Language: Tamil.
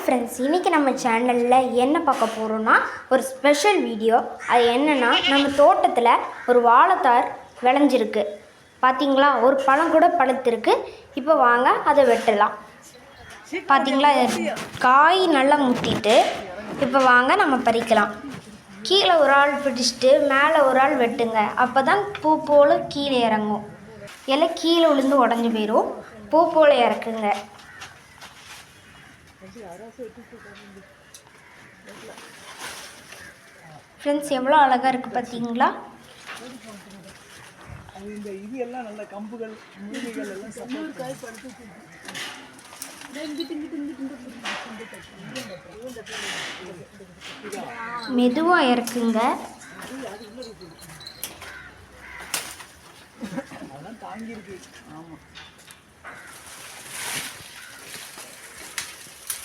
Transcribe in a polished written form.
ஃப்ரெண்ட்ஸ், இன்றைக்கி நம்ம சேனலில் என்ன பார்க்க போகிறோன்னா ஒரு ஸ்பெஷல் வீடியோ. அது என்னென்னா, நம்ம தோட்டத்தில் ஒரு வாழைத்தார் விளைஞ்சிருக்கு. பார்த்திங்களா, ஒரு பழம் கூட பழுத்திருக்கு. இப்போ வாங்க அதை வெட்டலாம். பார்த்திங்களா, காய் நல்லா முத்திட்டு இப்போ வாங்க நம்ம பறிக்கலாம். கீழே ஒரு ஆள் பிடிச்சிட்டு மேலே ஒரு ஆள் வெட்டுங்க. அப்போ தான் பூ போல் கீழே இறங்கும். எல்லாம் கீழே விழுந்து உடஞ்சி போயிடும். பூ போல் இறக்குங்க. ஃப்ரெண்ட்ஸ், எவ்வளோ அழகாக இருக்குது பார்த்தீங்களா? மெதுவாக இறக்குங்க.